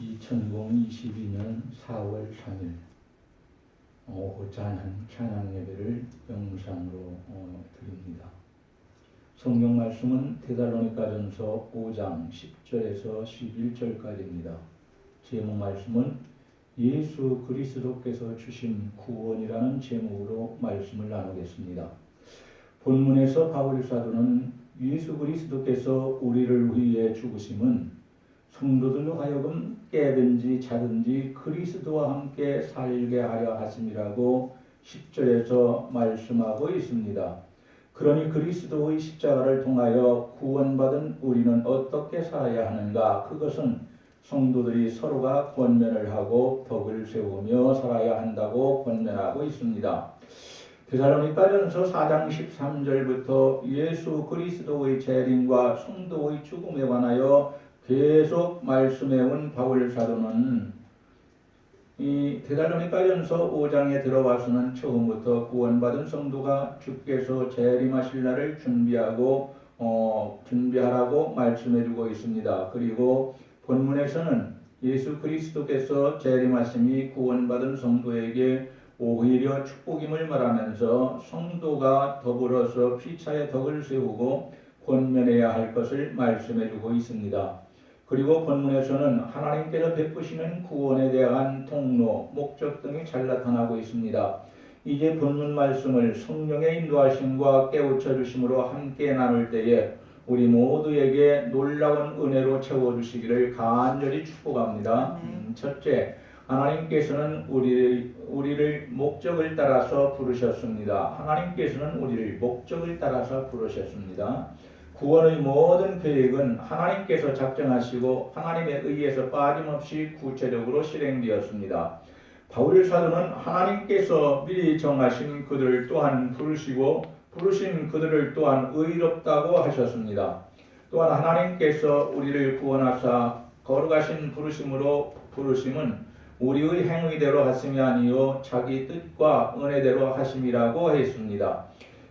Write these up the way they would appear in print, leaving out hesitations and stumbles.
2022년 4월 3일 오후 찬양 예배를 영상으로 드립니다. 성경 말씀은 데살로니가전서 5장 10절에서 11절까지입니다. 제목 말씀은 예수 그리스도께서 주신 구원이라는 제목으로 말씀을 나누겠습니다. 본문에서 바울 사도는 예수 그리스도께서 우리를 위해 죽으심은 성도들로 하여금 깨든지 자든지 그리스도와 함께 살게 하려 하심이라고 10절에서 말씀하고 있습니다. 그러니 그리스도의 십자가를 통하여 구원받은 우리는 어떻게 살아야 하는가? 그것은 성도들이 서로가 권면을 하고 덕을 세우며 살아야 한다고 권면하고 있습니다. 데살로니가전서 4장 13절부터 예수 그리스도의 재림과 성도의 죽음에 관하여 계속 말씀해온 바울 사도는 이 데살로니가전서 5장에 들어와서는 처음부터 구원받은 성도가 주께서 재림하실 날을 준비하라고 말씀해주고 있습니다. 그리고 본문에서는 예수 그리스도께서 재림하심이 구원받은 성도에게 오히려 축복임을 말하면서 성도가 더불어서 피차의 덕을 세우고 권면해야 할 것을 말씀해주고 있습니다. 그리고 본문에서는 하나님께서 베푸시는 구원에 대한 통로, 목적 등이 잘 나타나고 있습니다. 이제 본문 말씀을 성령의 인도하심과 깨우쳐 주심으로 함께 나눌 때에 우리 모두에게 놀라운 은혜로 채워주시기를 간절히 축복합니다. 첫째, 하나님께서는 우리를 목적을 따라서 부르셨습니다. 하나님께서는 우리를 목적을 따라서 부르셨습니다. 구원의 모든 계획은 하나님께서 작정하시고 하나님에 의해서 빠짐없이 구체적으로 실행되었습니다. 바울 사도는 하나님께서 미리 정하신 그들을 또한 부르시고 부르신 그들을 또한 의롭다고 하셨습니다. 또한 하나님께서 우리를 구원하사 거룩하신 부르심은 우리의 행위대로 하심이 아니요 자기 뜻과 은혜대로 하심이라고 했습니다.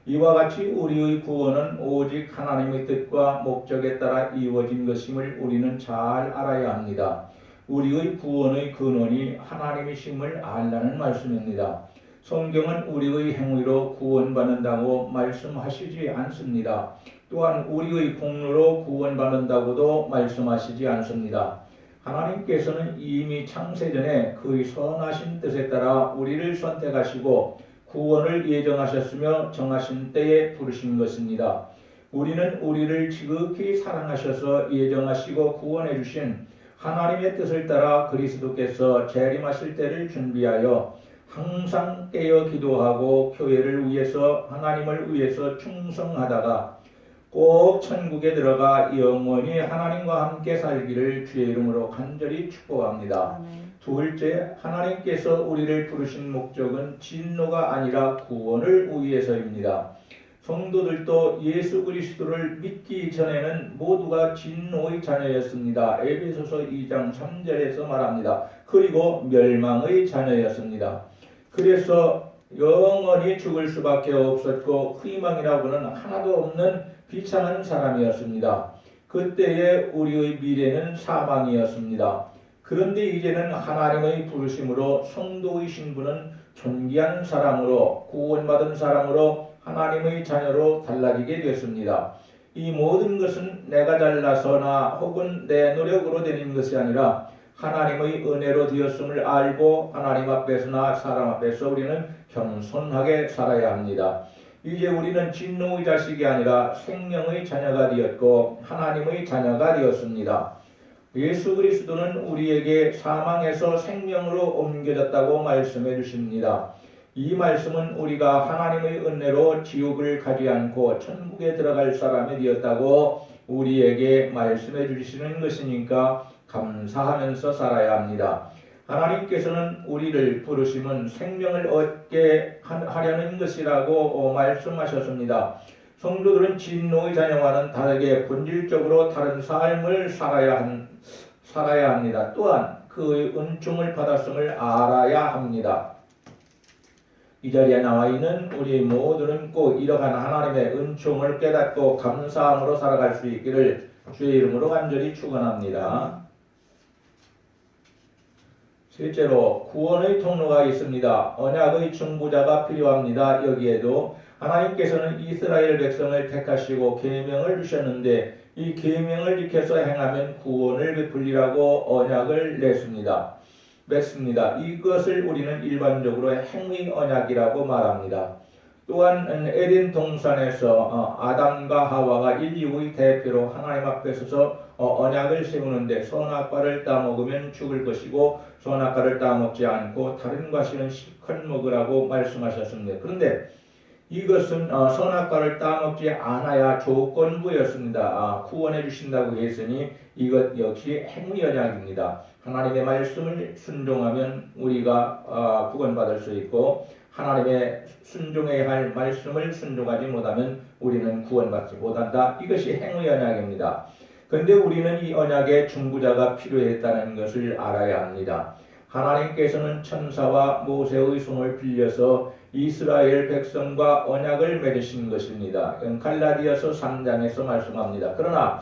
이와 같이 우리의 구원은 오직 하나님의 뜻과 목적에 따라 이루어진 것임을 우리는 잘 알아야 합니다. 우리의 구원의 근원이 하나님이심을 알라는 말씀입니다. 성경은 우리의 행위로 구원받는다고 말씀하시지 않습니다. 또한 우리의 공로로 구원받는다고도 말씀하시지 않습니다. 하나님께서는 이미 창세전에 그의 선하신 뜻에 따라 우리를 선택하시고 구원을 예정하셨으며 정하신 때에 부르신 것입니다. 우리는 우리를 지극히 사랑하셔서 예정하시고 구원해 주신 하나님의 뜻을 따라 그리스도께서 재림하실 때를 준비하여 항상 깨어 기도하고 교회를 위해서 하나님을 위해서 충성하다가 꼭 천국에 들어가 영원히 하나님과 함께 살기를 주의 이름으로 간절히 축복합니다. 둘째, 하나님께서 우리를 부르신 목적은 진노가 아니라 구원을 위해서입니다. 성도들도 예수 그리스도를 믿기 전에는 모두가 진노의 자녀였습니다. 에베소서 2장 3절에서 말합니다. 그리고 멸망의 자녀였습니다. 그래서 영원히 죽을 수밖에 없었고 희망이라고는 하나도 없는 비참한 사람이었습니다. 그때의 우리의 미래는 사망이었습니다. 그런데 이제는 하나님의 부르심으로 성도의 신분은 존귀한 사람으로 구원받은 사람으로 하나님의 자녀로 달라지게 됐습니다. 이 모든 것은 내가 잘나서나 혹은 내 노력으로 되는 것이 아니라 하나님의 은혜로 되었음을 알고 하나님 앞에서나 사람 앞에서 우리는 겸손하게 살아야 합니다. 이제 우리는 진노의 자식이 아니라 생명의 자녀가 되었고 하나님의 자녀가 되었습니다. 예수 그리스도는 우리에게 사망에서 생명으로 옮겨졌다고 말씀해 주십니다. 이 말씀은 우리가 하나님의 은혜로 지옥을 가지 않고 천국에 들어갈 사람이 되었다고 우리에게 말씀해 주시는 것이니까 감사하면서 살아야 합니다. 하나님께서는 우리를 부르심은 생명을 얻게 하려는 것이라고 말씀하셨습니다. 성도들은 진노의 자녀와는 다르게 본질적으로 다른 삶을 살아야 합니다. 또한 그 은총을 받았음을 알아야 합니다. 이 자리에 나와 있는 우리 모두는 꼭 이러한 하나님의 은총을 깨닫고 감사함으로 살아갈 수 있기를 주의 이름으로 간절히 축원합니다. 셋째로 구원의 통로가 있습니다. 언약의 중보자가 필요합니다. 여기에도 하나님께서는 이스라엘 백성을 택하시고 계명을 주셨는데 이 계명을 지켜서 행하면 구원을 베풀리라고 언약을 맺습니다. 이것을 우리는 일반적으로 행위 언약이라고 말합니다. 또한 에덴 동산에서 아담과 하와가 인류의 대표로 하나님 앞에 서서 언약을 세우는데 선악과를 따먹으면 죽을 것이고 선악과를 따먹지 않고 다른 과실은 실컷 먹으라고 말씀하셨습니다. 그런데 이것은 선악과를 따먹지 않아야 조건부였습니다. 구원해 주신다고 했으니 이것 역시 행위 언약입니다. 하나님의 말씀을 순종하면 우리가 구원받을 수 있고 하나님의 순종해야 할 말씀을 순종하지 못하면 우리는 구원받지 못한다. 이것이 행위 언약입니다. 그런데 우리는 이 언약의 중보자가 필요했다는 것을 알아야 합니다. 하나님께서는 천사와 모세의 손을 빌려서 이스라엘 백성과 언약을 맺으신 것입니다. 갈라디아서 3장에서 말씀합니다. 그러나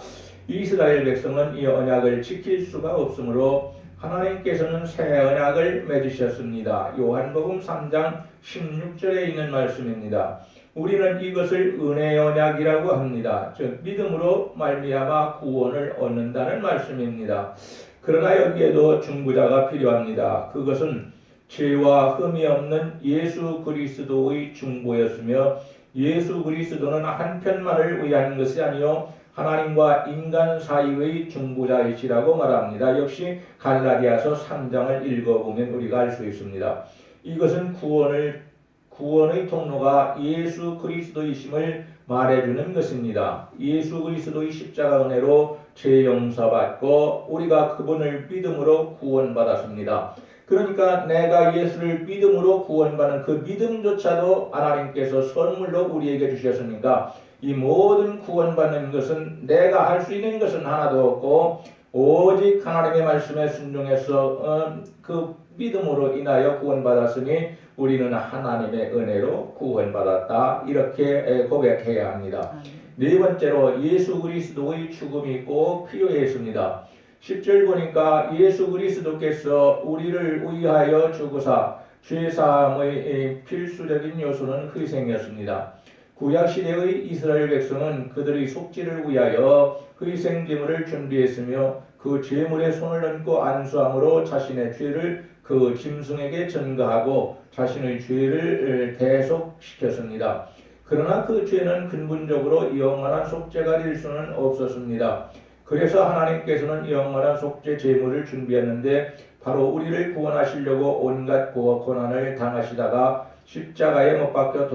이스라엘 백성은 이 언약을 지킬 수가 없으므로 하나님께서는 새 언약을 맺으셨습니다. 요한복음 3장 16절에 있는 말씀입니다. 우리는 이것을 은혜의 언약이라고 합니다. 즉 믿음으로 말미암아 구원을 얻는다는 말씀입니다. 그러나 여기에도 중보자가 필요합니다. 그것은 죄와 흠이 없는 예수 그리스도의 중보였으며 예수 그리스도는 한편만을 위한 것이 아니요 하나님과 인간 사이의 중보자이시라고 말합니다. 역시 갈라디아서 3장을 읽어보면 우리가 알 수 있습니다. 이것은 구원의 통로가 예수 그리스도이심을 말해주는 것입니다. 예수 그리스도의 십자가 은혜로 죄 용서받고 우리가 그분을 믿음으로 구원받았습니다. 그러니까 내가 예수를 믿음으로 구원받는 그 믿음조차도 하나님께서 선물로 우리에게 주셨으니까 이 모든 구원받는 것은 내가 할 수 있는 것은 하나도 없고 오직 하나님의 말씀에 순종해서 그 믿음으로 인하여 구원받았으니 우리는 하나님의 은혜로 구원받았다. 이렇게 고백해야 합니다. 네 번째로 예수 그리스도의 죽음이 꼭 필요했습니다. 10절 보니까 예수 그리스도께서 우리를 위하여 죽으사 죄사함의 필수적인 요소는 희생이었습니다. 구약시대의 이스라엘 백성은 그들의 속죄를 위하여 희생제물을 준비했으며 그 제물에 손을 얹고 안수함으로 자신의 죄를 그 짐승에게 전가하고 자신의 죄를 대속시켰습니다. 그러나 그 죄는 근본적으로 영원한 속죄가 될 수는 없었습니다. 그래서 하나님께서는 영원한 속죄 제물을 준비했는데 바로 우리를 구원하시려고 온갖 고난을 당하시다가 십자가에 못 박혀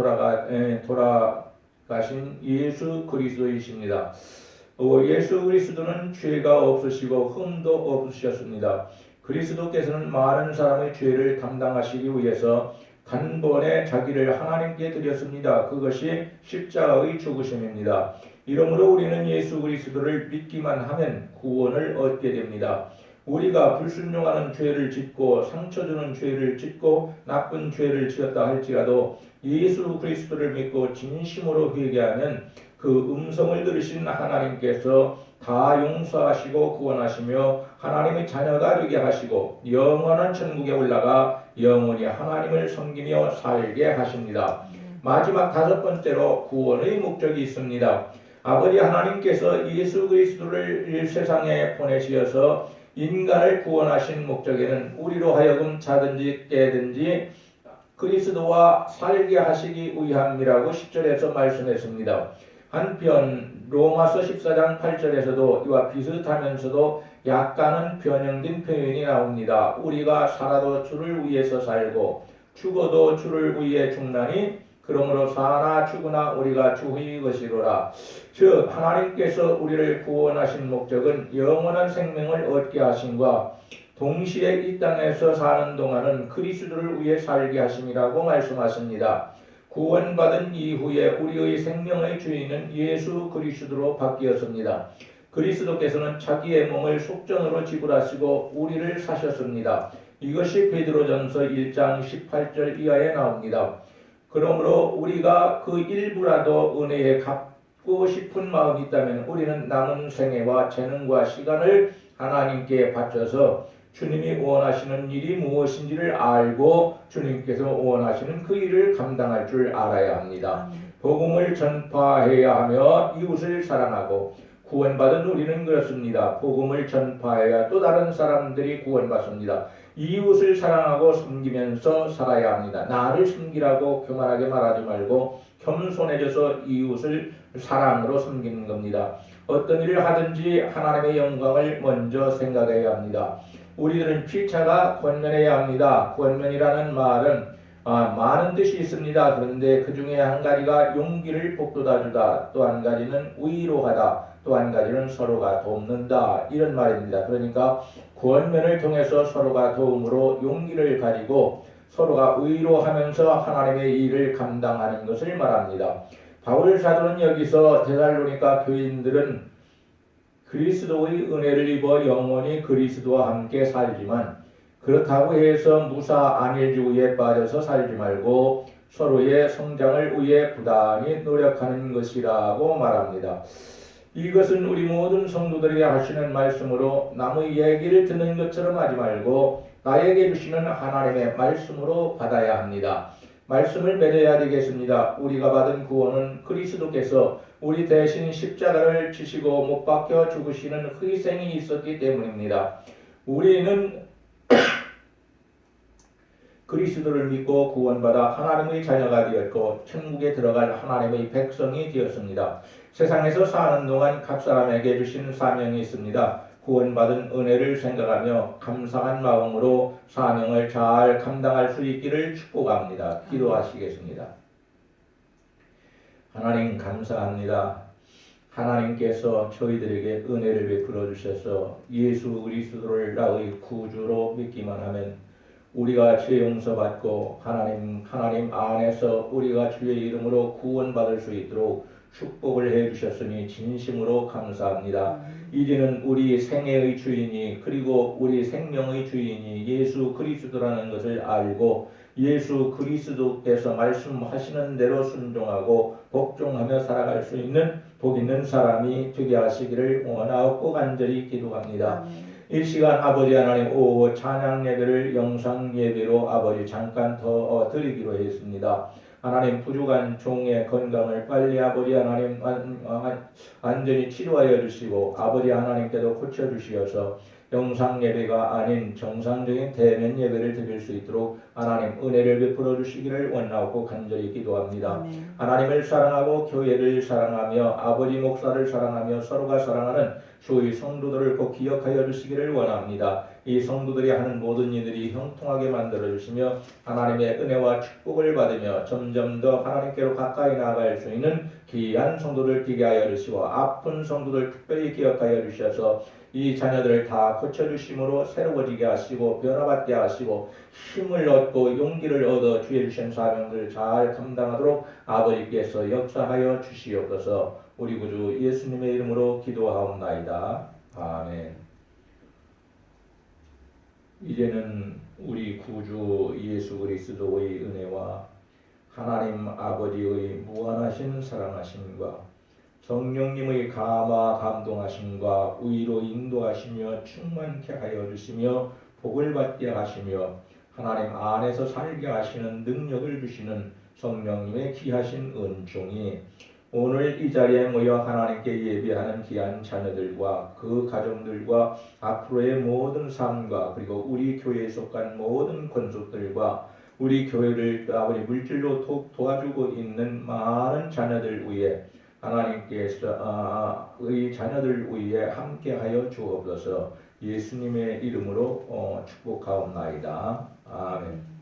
돌아가신 예수 그리스도이십니다. 예수 그리스도는 죄가 없으시고 흠도 없으셨습니다. 그리스도께서는 많은 사람의 죄를 담당하시기 위해서 단번에 자기를 하나님께 드렸습니다. 그것이 십자가의 죽으심입니다. 이러므로 우리는 예수 그리스도를 믿기만 하면 구원을 얻게 됩니다. 우리가 불순종하는 죄를 짓고 상처 주는 죄를 짓고 나쁜 죄를 지었다 할지라도 예수 그리스도를 믿고 진심으로 회개하면 그 음성을 들으신 하나님께서 다 용서하시고 구원하시며 하나님의 자녀가 되게 하시고 영원한 천국에 올라가 영원히 하나님을 섬기며 살게 하십니다. 마지막 다섯 번째로 구원의 목적이 있습니다. 아버지 하나님께서 예수 그리스도를 세상에 보내시어서 인간을 구원하신 목적에는 우리로 하여금 자든지 깨든지 그리스도와 살게 하시기 위함이라고 10절에서 말씀했습니다. 한편 로마서 14장 8절에서도 이와 비슷하면서도 약간은 변형된 표현이 나옵니다. 우리가 살아도 주를 위해서 살고 죽어도 주를 위해 죽나니 그러므로 사나 죽으나 우리가 주의 것이로라. 즉 하나님께서 우리를 구원하신 목적은 영원한 생명을 얻게 하심과 동시에 이 땅에서 사는 동안은 그리스도를 위해 살게 하심이라고 말씀하십니다. 구원받은 이후에 우리의 생명의 주인은 예수 그리스도로 바뀌었습니다. 그리스도께서는 자기의 몸을 속전으로 지불하시고 우리를 사셨습니다. 이것이 베드로전서 1장 18절 이하에 나옵니다. 그러므로 우리가 그 일부라도 은혜에 갚고 싶은 마음이 있다면 우리는 남은 생애와 재능과 시간을 하나님께 바쳐서 주님이 원하시는 일이 무엇인지를 알고 주님께서 원하시는 그 일을 감당할 줄 알아야 합니다. 복음을 전파해야 하며 이웃을 사랑하고 구원받은 우리는 그렇습니다. 복음을 전파해야 또 다른 사람들이 구원받습니다. 이웃을 사랑하고 섬기면서 살아야 합니다. 나를 섬기라고 교만하게 말하지 말고 겸손해져서 이웃을 사랑으로 섬기는 겁니다. 어떤 일을 하든지 하나님의 영광을 먼저 생각해야 합니다. 우리들은 필차가 권면해야 합니다. 권면이라는 말은 많은 뜻이 있습니다. 그런데 그 중에 한 가지가 용기를 북돋아주다, 또 한 가지는 위로하다, 또 한 가지는 서로가 돕는다, 이런 말입니다. 그러니까 권면을 통해서 서로가 도움으로 용기를 가지고 서로가 위로하면서 하나님의 일을 감당하는 것을 말합니다. 바울 사도는 여기서 데살로니가 교인들은 그리스도의 은혜를 입어 영원히 그리스도와 함께 살지만 그렇다고 해서 무사 안일주의에 빠져서 살지 말고 서로의 성장을 위해 부단히 노력하는 것이라고 말합니다. 이것은 우리 모든 성도들에게 하시는 말씀으로 남의 얘기를 듣는 것처럼 하지 말고 나에게 주시는 하나님의 말씀으로 받아야 합니다. 말씀을 맺어야 되겠습니다. 우리가 받은 구원은 그리스도께서 우리 대신 십자가를 지시고 못 박혀 죽으시는 희생이 있었기 때문입니다. 우리는 그리스도를 믿고 구원받아 하나님의 자녀가 되었고 천국에 들어갈 하나님의 백성이 되었습니다. 세상에서 사는 동안 각 사람에게 주신 사명이 있습니다. 구원받은 은혜를 생각하며 감사한 마음으로 사명을 잘 감당할 수 있기를 축복합니다. 기도하시겠습니다. 하나님 감사합니다. 하나님께서 저희들에게 은혜를 베풀어 주셔서 예수 그리스도를 나의 구주로 믿기만 하면 우리가 죄 용서받고 하나님 안에서 우리가 주의 이름으로 구원받을 수 있도록 축복을 해주셨으니 진심으로 감사합니다. 이제는 우리 생애의 주인이 그리고 우리 생명의 주인이 예수 그리스도라는 것을 알고 예수 그리스도께서 말씀하시는 대로 순종하고 복종하며 살아갈 수 있는 복 있는 사람이 되게 하시기를 원하옵고 간절히 기도합니다. 이 시간 아버지 하나님 찬양 예배를 영상 예배로 아버지 잠깐 더 드리기로 했습니다. 하나님 부족한 종의 건강을 빨리 아버지 하나님 완전히 치료하여 주시고 아버지 하나님께도 고쳐 주시어서 영상 예배가 아닌 정상적인 대면 예배를 드릴 수 있도록 하나님 은혜를 베풀어 주시기를 원하고 간절히 기도합니다. 하나님을 사랑하고 교회를 사랑하며 아버지 목사를 사랑하며 서로가 사랑하는 주의 성도들을 꼭 기억하여 주시기를 원합니다. 이 성도들이 하는 모든 일들이 형통하게 만들어 주시며 하나님의 은혜와 축복을 받으며 점점 더 하나님께로 가까이 나아갈 수 있는 귀한 성도들 되게 하여 주시고 아픈 성도들 특별히 기억하여 주셔서 이 자녀들을 다 고쳐주심으로 새로워지게 하시고 변화받게 하시고 힘을 얻고 용기를 얻어 주의 주신 사명을 잘 감당하도록 아버지께서 역사하여 주시옵소서. 우리 구주 예수님의 이름으로 기도하옵나이다. 아멘. 이제는 우리 구주 예수 그리스도의 은혜와 하나님 아버지의 무한하신 사랑하심과 성령님의 감화 감동하심과 의로 인도하시며 충만케 하여 주시며 복을 받게 하시며 하나님 안에서 살게 하시는 능력을 주시는 성령님의 귀하신 은총이 오늘 이 자리에 모여 하나님께 예배하는 귀한 자녀들과 그 가정들과 앞으로의 모든 삶과 그리고 우리 교회에 속한 모든 권속들과 우리 교회를 아버지 물질로 도와주고 있는 많은 자녀들 위에 하나님께서 의 자녀들 위에 함께하여 주옵소서. 예수님의 이름으로 축복하옵나이다. 아멘.